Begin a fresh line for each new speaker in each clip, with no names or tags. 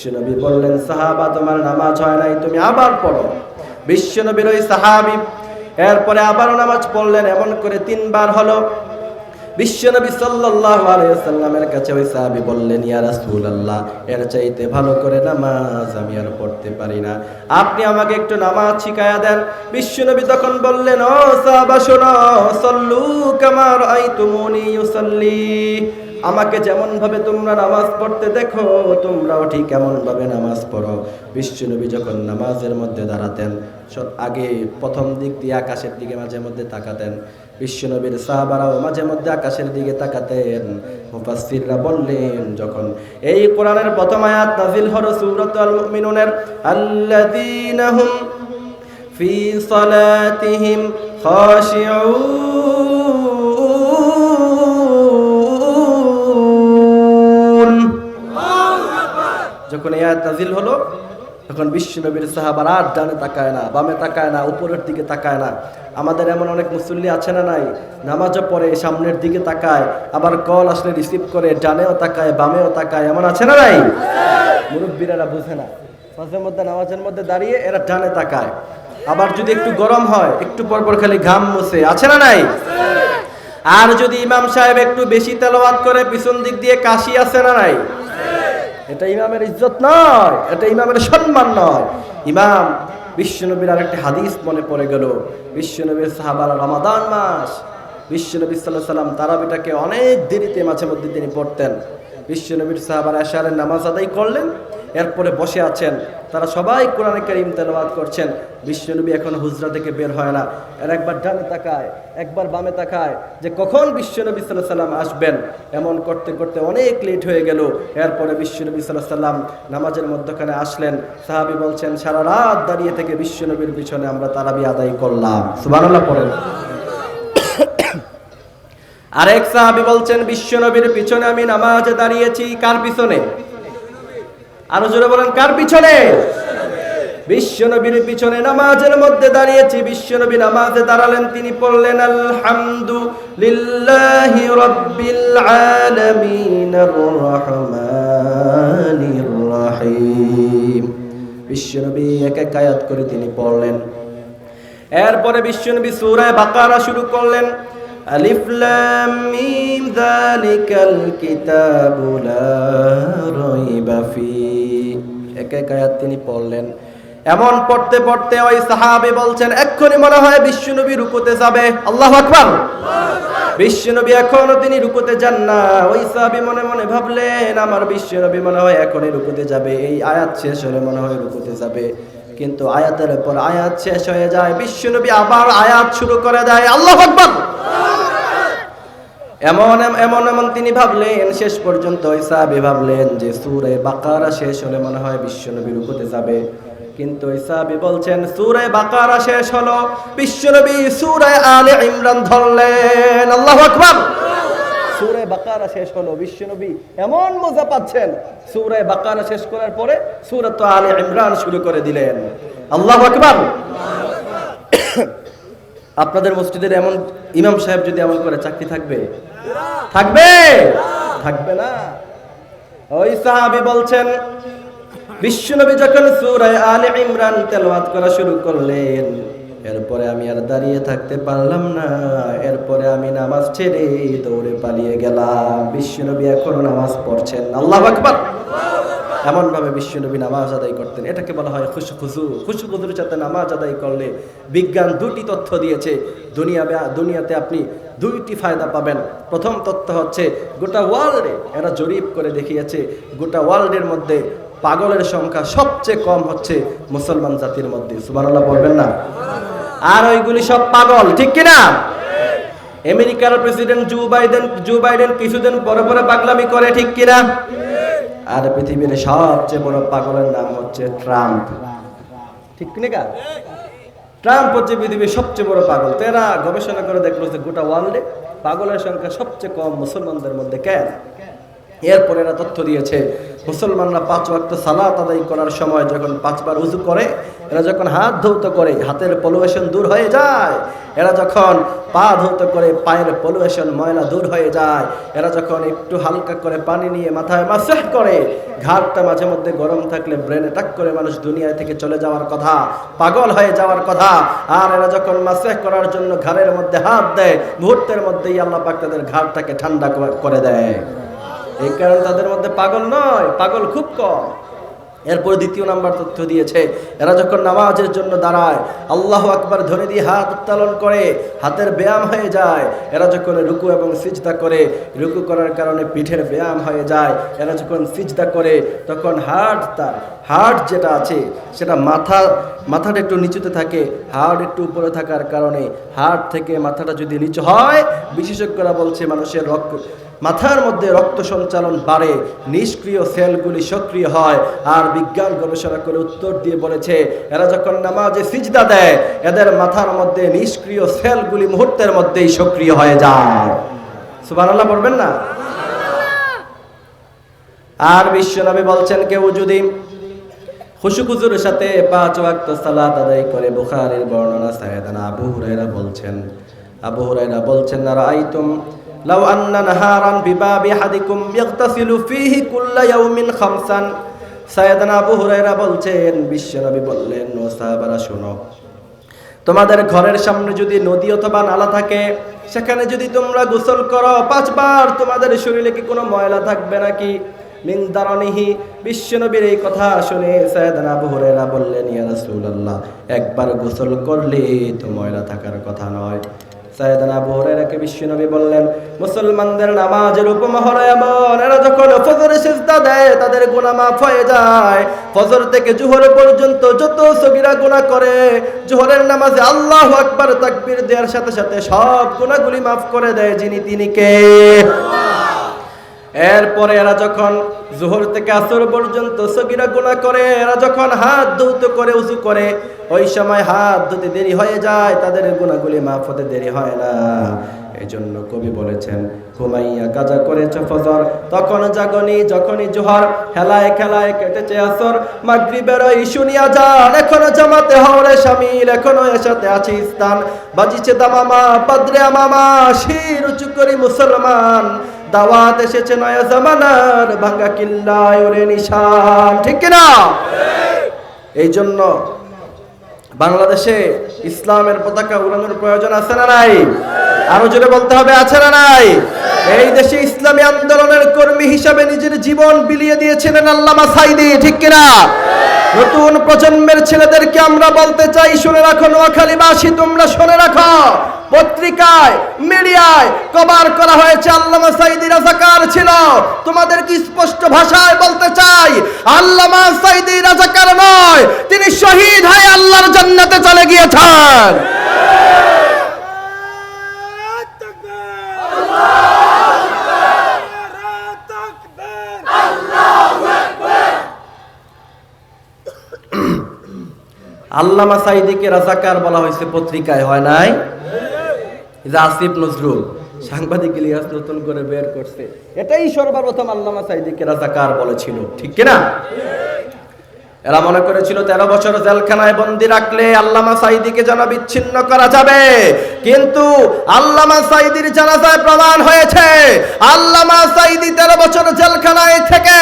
বিশ্বনবী বললেন, সাহাবা তোমার নামাজ হয় নাই, তুমি আবার পড়ো। বিশ্বনবীর ওই সাহাবী এরপরে আবারও নামাজ পড়লেন, এমন করে 3 বার হলো। বিশ্বনবী সাল্লাল্লাহু আলাইহি ওয়াসাল্লামের কাছে ওই সাহাবী বললেন, ইয়া রাসূলুল্লাহ, এর চাইতে ভালো করে নামাজ আমি আর পড়তে পারি না, আপনি আমাকে একটু নামাজ শিখায়া দেন। বিশ্বনবী তখন বললেন, ও সাহাবা শোনো, সাল্লু কামা রাআইতুমুনি ইউসাল্লি, আমাকে যেমন ভাবে তোমরা নামাজ পড়তে দেখো তোমরাও ঠিক এমন ভাবে নামাজ পড়ো। বিশ্বনবী যখন নামাজের মধ্যে দাঁড়াতেন, আগে প্রথম দিক দিয়ে আকাশের দিকে মাঝে মধ্যে তাকাতেন। বিশ্বনবীর সাহাবারাও মাঝে মধ্যে আকাশের দিকে তাকাতেন। মুফাসসিররা বললেন, যখন এই কোরআনের প্রথম আয়াত নাযিল হলো সূরাতুল মুমিনুনের, আল্লাযীনা হুম ফি সালাতিহিম খাশিউন, যখন এই আয়াত নাযিল হলো তখন বিশ্বনবীর সাহাবারা আর ডানে তাকায় না, বামে তাকায় না, উপরের দিকে তাকায় না। আমাদের এমন অনেক মুসল্লি আছে না নাই, নামাজও পড়ে সামনের দিকে তাকায়, আবার কল আসলে রিসিভ করে ডানেও তাকায় বামেও তাকায়, এমন আছে না নাই? মুরব্বীরা বুঝে না, মাঝে মধ্যে নামাজের মধ্যে দাঁড়িয়ে এরা ডানে তাকায়, আবার যদি একটু গরম হয় একটু পরপর খালি ঘাম মুছে, আছে না নাই? আর যদি ইমাম সাহেব একটু বেশি তেলাওয়াত করে পিছন দিক দিয়ে কাশি, আছে না নাই? এটা ইমামের ইজ্জত নয়, এটা ইমামের সম্মান নয়। ইমাম বিশ্বনবীর আরেকটি হাদিস মনে পড়ে গেল। বিশ্বনবীর সাহাবারা রমাদান মাস, বিশ্বনবী সাল্লাল্লাহু আলাইহি সাল্লাম তারাবিটাকে অনেক দেরিতে মাঝে মধ্যে তিনি পড়তেন। বিশ্বনবীর সাহাবারা এশারের নামাজ আদায় করলেন, এরপরে বসে আছেন, তারা সবাই কোরআনে কারীম তেলাওয়াত করছেন। বিশ্বনবী এখন হুজরা থেকে বের হয় না, এর একবার ডানে তাকায় একবার বামে তাকায় যে কখন বিশ্বনবী সাল্লাল্লাহু আলাইহি সাল্লাম আসবেন। এমন করতে করতে অনেক লেট হয়ে গেল। এরপরে বিশ্বনবী সাল্লাল্লাহু আলাইহি সাল্লাম নামাজের মধ্যখানে আসলেন। সাহাবী বলছেন, সারা রাত দাঁড়িয়ে থেকে বিশ্বনবীর পিছনে আমরা তারাবি আদায় করলাম। সুবহানাল্লাহ পড়েন। আরেক সাহাবী বলছেন, বিশ্বনবীর পিছনে আমি নামাজে দাঁড়িয়েছি। কার পিছনে? আরো জোরে বলেন, কার পিছনে? বিশ্বনবীর পিছনে নামাজের মধ্যে দাঁড়িয়েছি। বিশ্বনবী নামাজে দাঁড়ালেন, তিনি পড়লেন, আলহামদুলিল্লাহি রাব্বিল আলামিন আর রহমানির রহিম। বিশ্বনবী এক এক আয়াত করে তিনি পড়লেন। এরপরে বিশ্বনবী সূরা বাকারা শুরু করলেন, আলিফ লাম মিম যালিকাল কিতাবু লা রাইবা ফি, এক এক আয়াত তিনি পড়লেন। এমন পড়তে পড়তে ওই সাহাবী বলছেন, এক্ষুনি মনে হয় বিশ্বনবী রুকুতে যাবে। আল্লাহু আকবার। বিশ্বনবী এখনো তিনি রুকুতে যান না। ওই সাহাবী মনে মনে ভাবলেন, আমার বিশ্বনবী মনে হয় এখনই রুকুতে যাবে, এই আয়াত শেষ হলে মনে হয় রুকুতে যাবে। কিন্তু আয়াতের পর আয়াত শেষ হয়ে যায়, বিশ্বনবী আবার আয়াত শুরু করে দেয়। আল্লাহু আকবার। এমন তিনি ভাবলেন, শেষ পর্যন্ত ওই সাহাবী ভাবলেন যে সূরা বাকারা শেষ হলে মনে হয় বিশ্বনবী রুকুতে যাবে। কিন্তু ওই সাহাবী বলছেন, সূরা বাকারা শেষ হলো, বিশ্বনবী সূরা আলে ইমরান ধরলেন। আল্লাহু আকবার। সূরা বাকারা শেষ হলো, বিশ্বনবী এমন মজা পাচ্ছেন, সূরা বাকারা শেষ করার পরে সূরা আলে ইমরান শুরু করে দিলেন। আল্লাহু আকবার। আপনাদের মসজিদের এমন ইমাম সাহেব যদি এমন করে, চাকরি থাকবে? থাকবে? থাকবে না। ওই সাহাবী বলছেন, বিশ্বনবী যখন সূরা আলে ইমরান তেলাওয়াত করা শুরু করলেন, এরপরে আমি আর দাঁড়িয়ে থাকতে পারলাম না, এরপরে আমি নামাজ ছেড়ে দৌড়ে পালিয়ে গেলাম। বিশ্বনবী এখনো নামাজ পড়ছেন। আল্লাহু আকবার। এমন ভাবে বিশ্বনবী নামাজ আদায় করতেন। এটাকে বলা হয় খুশু। খুশুর সাথে নামাজ আদায় করলে বিজ্ঞান 2টি তথ্য দিয়েছে। দুনিয়াতে আপনি 2টি ফায়দা পাবেন। প্রথম তথ্য হচ্ছে, গোটা ওয়ার্ল্ডে এরা জরিপ করে দেখিয়েছে, গোটা ওয়ার্ল্ডের মধ্যে পাগলের সংখ্যা সবচেয়ে কম হচ্ছে মুসলমান জাতির মধ্যে। সুবহানাল্লাহ বলবেন না? আর ওইগুলি সব পাগল, ঠিক কিনা? আমেরিকার প্রেসিডেন্ট জো বাইডেন কিছুদিন পরে পরে পাগলামি করে, ঠিক কিনা? আর পৃথিবীর সবচেয়ে বড় পাগলের নাম হচ্ছে ট্রাম্প, ঠিক কিনা? ট্রাম্প হচ্ছে পৃথিবীর সবচেয়ে বড় পাগল। এরা গবেষণা করে দেখলো যে গোটা ওয়ার্ল্ডে পাগলের সংখ্যা সবচেয়ে কম মুসলমানদের মধ্যে। কেন? এরপরে এরা তথ্য দিয়েছে মুসলমানরা 5 ওয়াক্ত সালাত আদায় করার সময় যখন 5 বার উযু করে, এরা যখন হাত ধৌত করে হাতের পলুয়েশন দূর হয়ে যায়, এরা যখন পা ধৌত করে পায়ের পলুয়েশন ময়লা দূর হয়ে যায়, এরা যখন একটু হালকা করে পানি নিয়ে মাথায় মাসাহ করে, ঘাটটা মাঝে মধ্যে গরম থাকলে ব্রেনে টাক করে মানুষ দুনিয়া থেকে চলে যাওয়ার কথা, পাগল হয়ে যাওয়ার কথা, আর এরা যখন মাসাহ করার জন্য ঘাড়ের মধ্যে হাত দেয়, মুহূর্তের মধ্যেই আল্লাহ পাক তাদের ঘাড়টাকে ঠান্ডা করে দেয়। এই কারণে তাদের মধ্যে পাগল নয়, পাগল খুব কম। এরপর দ্বিতীয় নাম্বার তথ্য দিয়েছে, এরা যখন নামাজের জন্য দাঁড়ায়, আল্লাহু আকবার ধ্বনি দিয়ে হাত উত্তোলন করে, হাতের ব্যায়াম হয়ে যায়। এরা যখন রুকু এবং সিজদা করে, রুকু করার কারণে পিঠের ব্যায়াম হয়ে যায়। এরা যখন সিজদা করে তখন হার্ট যেটা আছে সেটা মাথাটা একটু নিচুতে থাকে, হার্ট একটু উপরে থাকার কারণে হার্ট থেকে মাথাটা যদি নিচু হয়, বিশেষজ্ঞরা বলছে মানুষের মাথার মধ্যে রক্ত সঞ্চালন বাড়ে, নিষ্ক্রিয় সেলগুলি সক্রিয় হয়। আর বিজ্ঞান গবেষণা করে উত্তর দিয়ে বলেছে, এরা যখন নামাজে সিজদা দেয়, এদের মাথার মধ্যে নিষ্ক্রিয় সেলগুলি মুহূর্তের মধ্যেই সক্রিয় হয়ে যায়। সুবহানাল্লাহ পড়বেন না? আর বিশ্বনবী বলছেন, কেউ যদি খুশুখুজুর সাথে 5 ওয়াক্ত সালাত আদায় করে, বুখারীর বর্ণনা, সাইয়েদনা আবু হুরায়রা বলছেন রাআইতুম লাউ আন্না নাহারান বিবাবি হাদিকুম ইয়াগতাসিলু ফীহি কুল্লা ইয়াউমিন খামসান। সাইয়েদনা আবু হুরায়রা বলছেন, বিশ্বনবী বললেন, ও সাহাবারা শোনো, তোমাদের ঘরের সামনে যদি নদী অথবা নালা থাকে, সেখানে যদি তোমরা গোসল করো 5 বার, তোমাদের শরীরে কি কোনো ময়লা থাকবে নাকি? মিন দারানিহি। বিশ্বনবীর এই কথা শুনে সাইয়েদনা আবু হুরায়রা বললেন, ইয়া রাসূলুল্লাহ, একবার গোসল করলে তো ময়লা থাকার কথা নয়। সাইয়েদনা আবু হুরায়রাকে বিশ্বনবী বললেন, মুসলমানদের নামাজের উপমা হলো এমন, এরা যখন ফজরে সিজদা দেয় তাদের গুনাহ মাফ হয়ে যায়। ফজর থেকে জোহর পর্যন্ত যত সগীরা গুনাহ করে, জোহরের নামাজে আল্লাহু আকবার তাকবীর দেওয়ার সাথে সাথে সব গুনাহগুলি মাফ করে দেয় যিনি, তিনি কে? এরপরে এরা যখন জোহর থেকে আসর পর্যন্ত সগীরা গুনাহ করে, এরা যখন হাত ধৌত করে উযু করে, ওই সময় হাত ধুতে দেরি হয়ে যায়, তাদের গুনাহগুলি মাফ হতে দেরি হয় না। এজন্য কবি বলেছেন, ঘুমাইয়া কাজা করেছে ফজর, তখন জাগনি যখনই জোহর, হেলায় খেলায় কেটেছে আসর, মাগরিবের ওই শুনিয়া যান, এখনো জামাতে হওরে শামিল, এখনো এসাতে আছে স্থান, বাজিছে দামামা বদরে আমামা, শির উঁচু করি মুসলমান, দাওয়াত এসেছে নয়া জামানার, ভাঙ্গা কিল্লায় ওরে নিশান। ঠিক কিনা? এই জন্য বাংলাদেশে ইসলামের পতাকা উড়ানোর প্রয়োজন আছে না নাই? আরো জোরে বলতে হবে, আছে না নাই? এই দেশে ইসলামী আন্দোলনের কর্মী হিসাবে নিজের জীবন বিলিয়ে দিয়েছিলেন আল্লামা সাঈদী। ঠিক কিনা? নতুন প্রজন্মের ছেলেদেরকে আমরা বলতে চাই, শুনে রাখো নোয়াখালীবাসী, তোমরা শুনে রাখো, পত্রিকায় মিডিয়ায় কভার করা হয়েছে আল্লামা সাঈদী রাজাকার ছিল। তোমাদেরকে স্পষ্ট ভাষায় বলতে চাই, আল্লামা সাঈদী রাজাকার নয়, তিনি শহীদ হয়ে আল্লাহর জান্নাতে চলে গিয়েছেন। আল্লামা সাঈদীকে রাজাকার বলা হয়েছে পত্রিকায়, হয় নাই? আসিফ নজরুল সাংবাদিক ইলিয়াস নতুন করে বের করছে, এটাই সর্বপ্রথম আল্লামা সাঈদীকে রাজাকার বলেছিল। ঠিক কিনা? এরা মনে করেছিল 13 বছর জেলখানায় বন্দী রাখলে আল্লামা সাঈদীকে যেন বিচ্ছিন্ন করা যাবে, কিন্তু আল্লামা সাঈদীর জানাজায় প্রমাণ হয়েছে আল্লামা সাঈদী 13 বছর জেলখানায় থেকে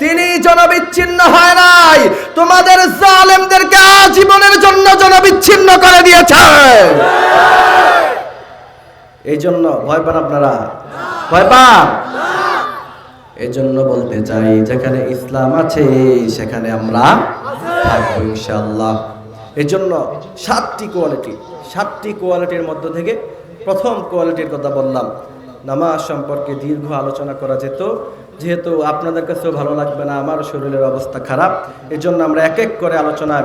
তিনি জনবিচ্ছিন্ন হয় নাই, তোমাদের জালেমদেরকে আজীবনের জন্য জনবিচ্ছিন্ন করে দিয়েছে। এই জন্য ভয় পান আপনারা? ভয় পান? এই জন্য বলতে চাই, যেখানে ইসলাম আছে সেখানে আমরা থাকবো ইনশাআল্লাহ। এই জন্য 7টি কোয়ালিটির মধ্য থেকে প্রথম কোয়ালিটির কথা বললাম। নামাজ সম্পর্কে দীর্ঘ আলোচনা করা যেত, যেহেতু আপনাদের কাছেও ভালো লাগবে না, আমার শরীরের অবস্থা খারাপ, এই জন্য আমরা এক এক করে আলোচনা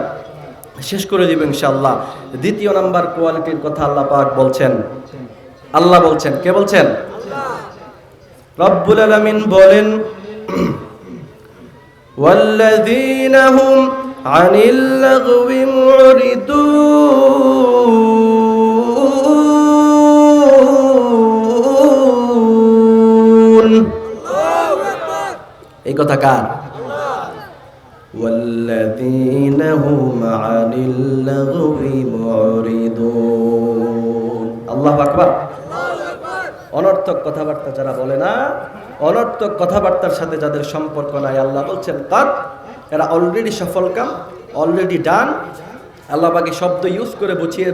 শেষ করে দিব ইনশাআল্লাহ। দ্বিতীয় নাম্বার কোয়ালিটির কথা আল্লাহ পাক বলছেন, আল্লাহ বলছেন, কে বলছেন? রব্বুল আলামিন বলেন, ওয়াল্লাযীনা হুম আনিল লাগওয়ি মুরিদুন। কথা কার? ওয়াল্লাযীনা হুম আনিল লাগবি মুরিদুন। আল্লাহু আকবার। অনর্থক কথাবার্তা যারা বলে না, অনর্থক কথাবার্তার সাথে যাদের সম্পর্ক নাই, আল্লাহ বলছেন কাদ, এরা অলরেডি সফল কাম, অলরেডি ডান। আল্লাহ বাকি শব্দ ইউজ করে বুঝিয়ে